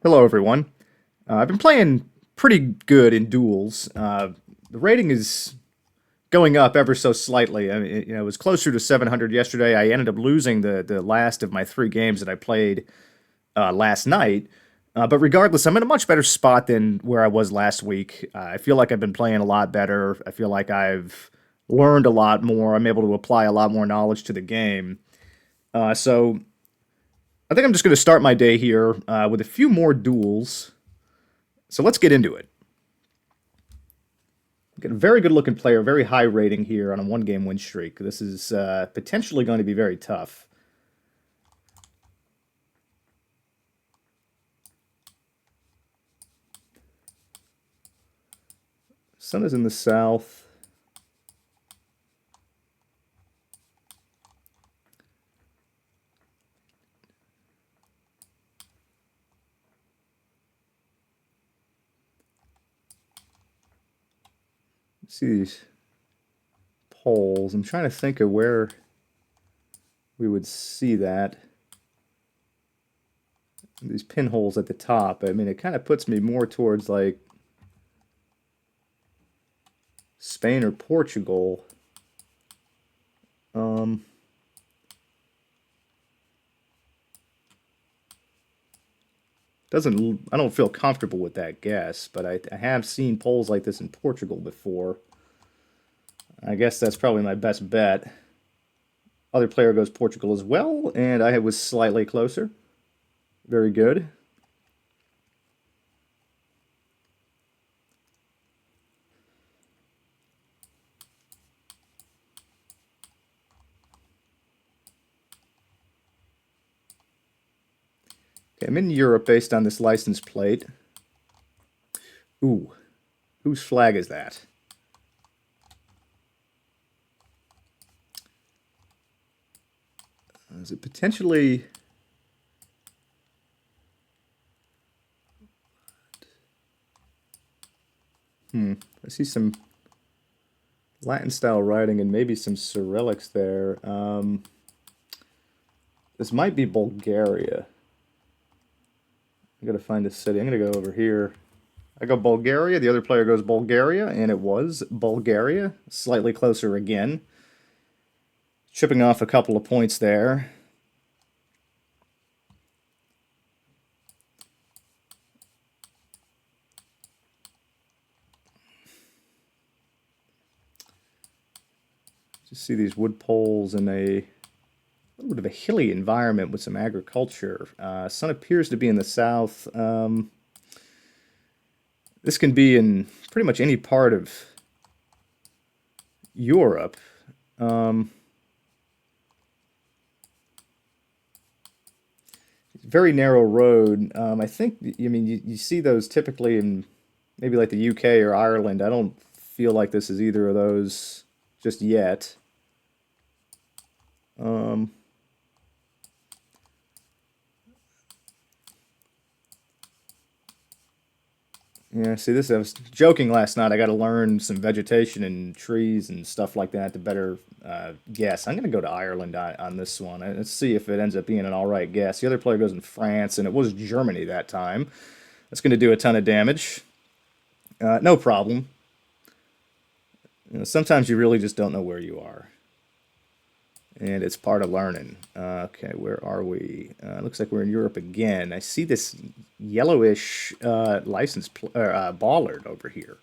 Hello, everyone. I've been playing pretty good in duels. The rating is going up ever so slightly. I mean, it was closer to 700 yesterday. I ended up losing the last of my three games that I played last night. But regardless, I'm in a much better spot than where I was last week. I feel like I've been playing a lot better. I feel like I've learned a lot more. I'm able to apply a lot more knowledge to the game. So I think I'm just going to start my day here with a few more duels. So let's get into it. Got a very good looking player, very high rating here on a one game win streak. This is potentially going to be very tough. Sun is in the south. See these poles. I'm trying to think of where we would see that. These pinholes at the top. I mean, it kind of puts me more towards like Spain or Portugal. Um, doesn't I don't feel comfortable with that guess, but I have seen polls like this in Portugal before. I guess that's probably my best bet. Other player goes Portugal as well, and I was slightly closer. Very good. Okay, I'm in Europe based on this license plate. Ooh, whose flag is that? Is it potentially... I see some Latin-style writing and maybe some Cyrillics there. This might be Bulgaria. I gotta find a city. I'm gonna go over here. I go Bulgaria. The other player goes Bulgaria, and it was Bulgaria. Slightly closer again. Chipping off a couple of points there. Just see these wood poles in a little bit of a hilly environment with some agriculture. Sun appears to be in the south. This can be in pretty much any part of Europe. Very narrow road. I think, I mean, you see those typically in maybe like the UK or Ireland. I don't feel like this is either of those just yet. Um, Yeah, see, this I was joking last night. I got to learn some vegetation and trees and stuff like that to better guess. I'm going to go to Ireland on this one. Let's see if it ends up being an all right guess. The other player goes in France, and it was Germany that time. That's going to do a ton of damage. No problem. Sometimes you really just don't know where you are, and it's part of learning. Okay, where are we? Looks like we're in Europe again. I see this yellowish bollard over here.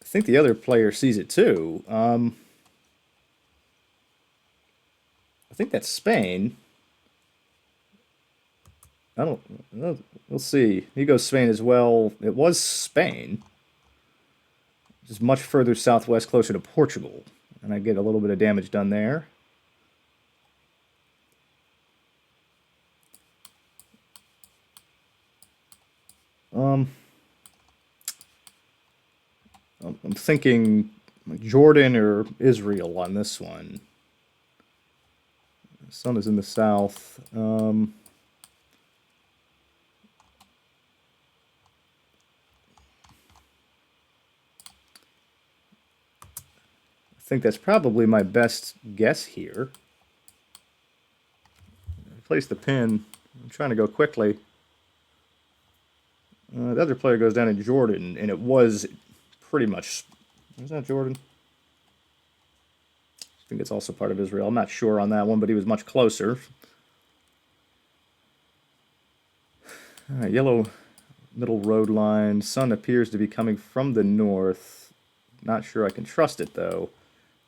I think the other player sees it too. I think that's Spain. I don't. We'll see. He goes Spain as well. It was Spain, just much further southwest, closer to Portugal, and I get a little bit of damage done there. Um, I'm thinking Jordan or Israel on this one. The sun is in the south. I think that's probably my best guess here. placed the pin. I'm trying to go quickly. The other player goes down in Jordan, and it was pretty much... Was that Jordan? I think it's also part of Israel. I'm not sure on that one, but he was much closer. All right, yellow middle road line. Sun appears to be coming from the north. Not sure I can trust it, though.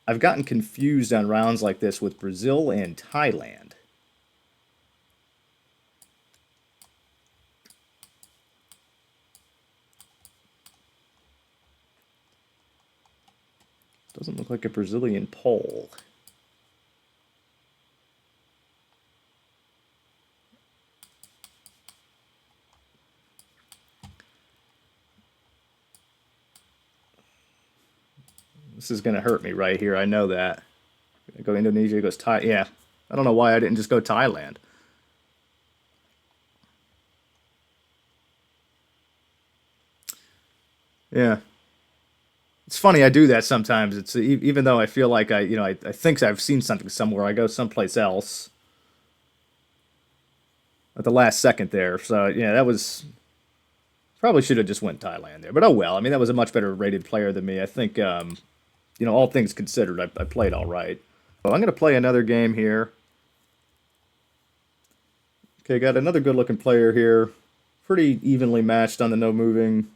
I've gotten confused on rounds like this with Brazil and Thailand. Doesn't look like a Brazilian pole. This is going to hurt me right here. I know that. I go Indonesia, goes Thai. Yeah. I don't know why I didn't just go Thailand. Yeah. It's funny, I do that sometimes. It's even though I feel like I think I've seen something somewhere, I go someplace else at the last second there. So yeah, that was probably should have just went Thailand there. But oh well. I mean, that was a much better rated player than me. I think all things considered, I played all right. So I'm going to play another game here. Okay, got another good looking player here. Pretty evenly matched on the no moving.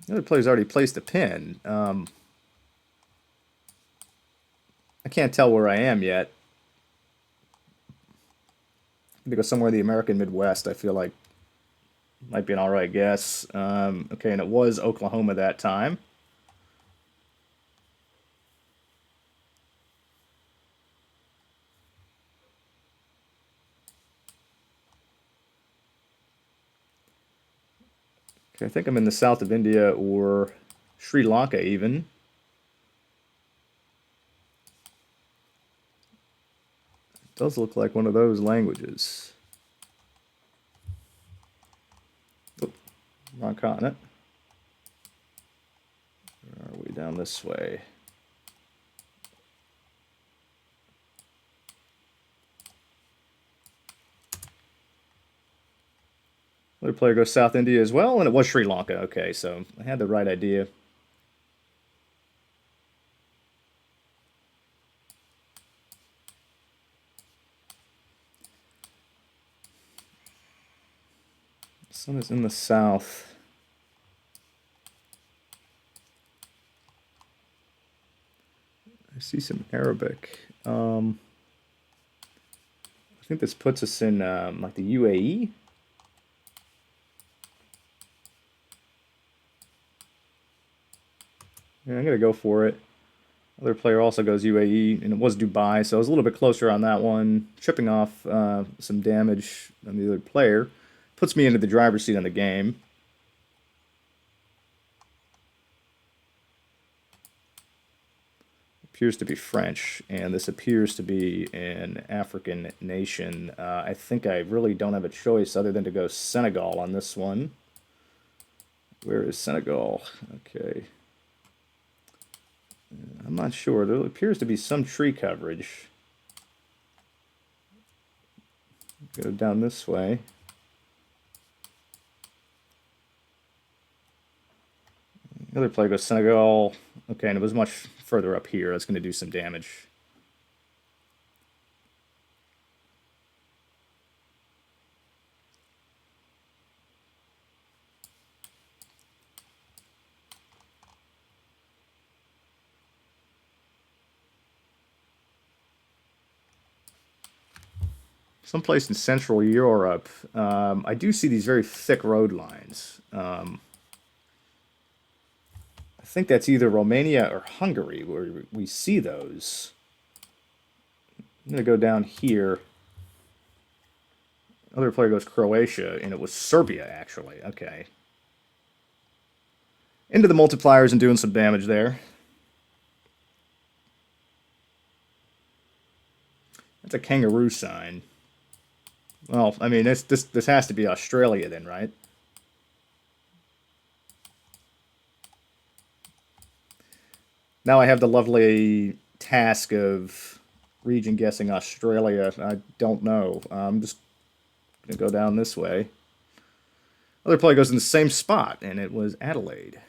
The other player's already placed a pin. I can't tell where I am yet. I'm going to go somewhere in the American Midwest, I feel like. Might be an alright guess. Okay, and it was Oklahoma that time. Okay, I think I'm in the south of India or Sri Lanka even. It does look like one of those languages. Oh, wrong continent. Where are we? Down this way. Another player goes South India as well, and it was Sri Lanka. Okay, so I had the right idea. Sun is in the south. I see some Arabic. I think this puts us in like the UAE. Yeah, I'm gonna go for it. Other player also goes UAE, and it was Dubai, so I was a little bit closer on that one. Tripping off some damage on the other player. Puts me into the driver's seat on the game. Appears to be French, and this appears to be an African nation. I think I really don't have a choice other than to go Senegal on this one. Where is Senegal? Okay. I'm not sure. There appears to be some tree coverage. Go down this way. The other player goes Senegal. Okay, and it was much further up here. That's going to do some damage. Someplace in Central Europe. I do see these very thick road lines. I think that's either Romania or Hungary where we see those. I'm going to go down here. Other player goes Croatia, and it was Serbia, actually. Okay. Into the multipliers and doing some damage there. It's a kangaroo sign. Well, I mean, this has to be Australia then, right? Now I have the lovely task of region guessing Australia. I don't know. I'm just gonna go down this way. Other player goes in the same spot, and it was Adelaide.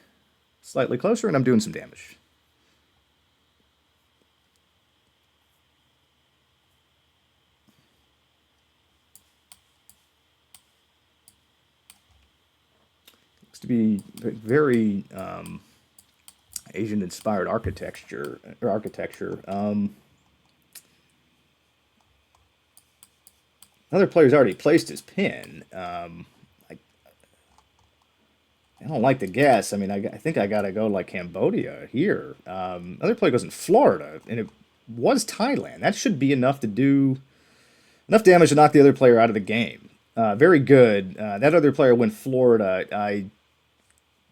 Slightly closer, and I'm doing some damage. Looks to be very Asian-inspired architecture. Another player's already placed his pin. I don't like the guess. I mean, I think I gotta go like Cambodia here. Other player goes in Florida, and it was Thailand. That should be enough to do enough damage to knock the other player out of the game. Very good. That other player went Florida. I'm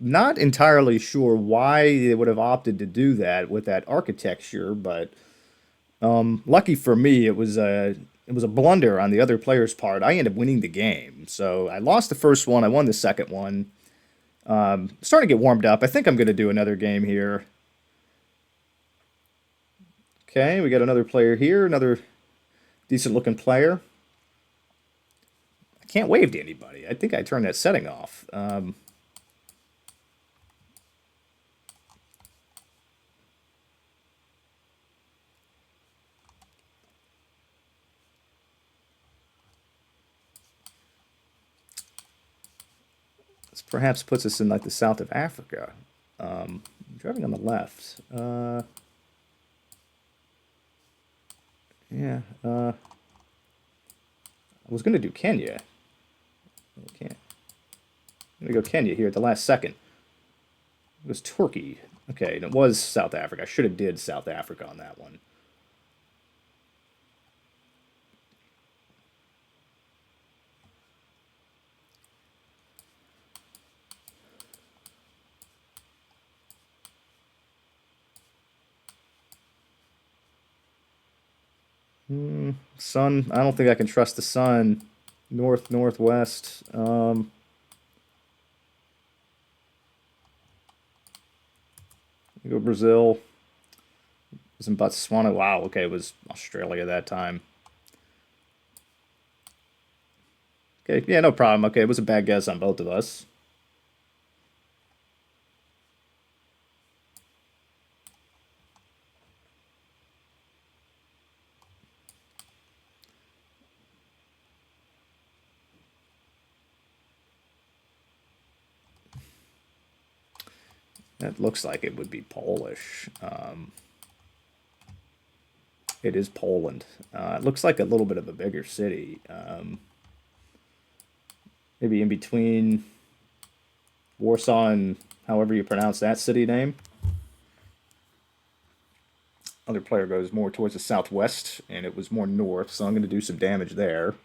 not entirely sure why they would have opted to do that with that architecture, but lucky for me, it was a blunder on the other player's part. I ended up winning the game. So I lost the first one. I won the second one. Starting to get warmed up. I think I'm going to do another game here. Okay, we got another player here. Another decent looking player. I can't wave to anybody. I think I turned that setting off. This perhaps puts us in like the south of Africa. Driving on the left. Yeah. I was going to do Kenya. Okay. I'm going to go Kenya here at the last second. It was Turkey. Okay, and it was South Africa. I should have did South Africa on that one. Sun. I don't think I can trust the sun. North, northwest. Go Brazil. It was in Botswana. Wow. Okay, it was Australia that time. Okay, yeah, no problem. Okay, it was a bad guess on both of us. That looks like it would be Polish. It is Poland. It looks like a little bit of a bigger city. Maybe in between Warsaw and however you pronounce that city name. Other player goes more towards the southwest, and it was more north, so I'm going to do some damage there.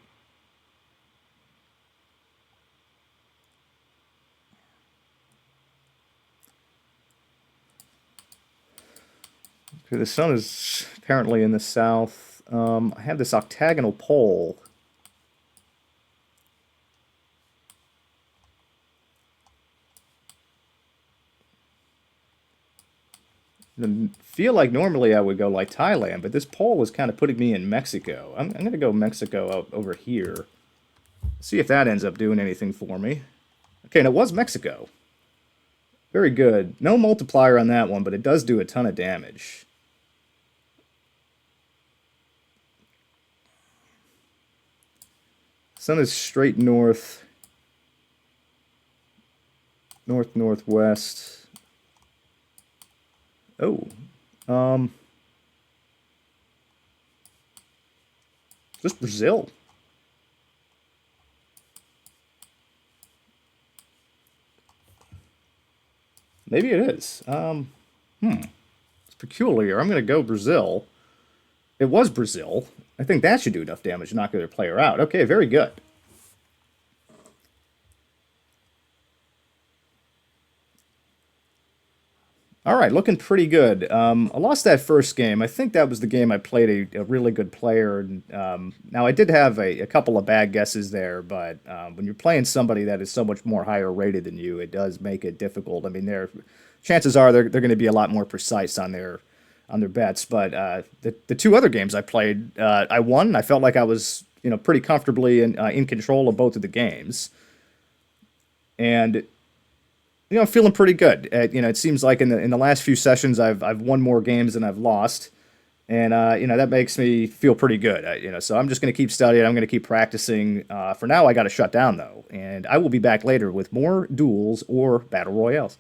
Okay, the sun is apparently in the south. I have this octagonal pole. I feel like normally I would go like Thailand, but this pole was kind of putting me in Mexico. I'm going to go Mexico out over here. See if that ends up doing anything for me. Okay, and it was Mexico. Very good. No multiplier on that one, but it does do a ton of damage. Sun is straight north. North, northwest. Oh. Just Brazil. Maybe it is. It's peculiar. I'm going to go Brazil. It was Brazil. I think that should do enough damage to knock the other player out. Okay, very good. All right, looking pretty good. I lost that first game. I think that was the game I played a really good player. And, now, I did have a couple of bad guesses there, but when you're playing somebody that is so much more higher rated than you, it does make it difficult. I mean, chances are they're going to be a lot more precise on their bets. But the two other games I played, I won. I felt like I was pretty comfortably in control of both of the games, and feeling pretty good. It seems like in the last few sessions, I've won more games than I've lost, and that makes me feel pretty good. So I'm just going to keep studying. I'm going to keep practicing. For now, I got to shut down though, and I will be back later with more duels or battle royales.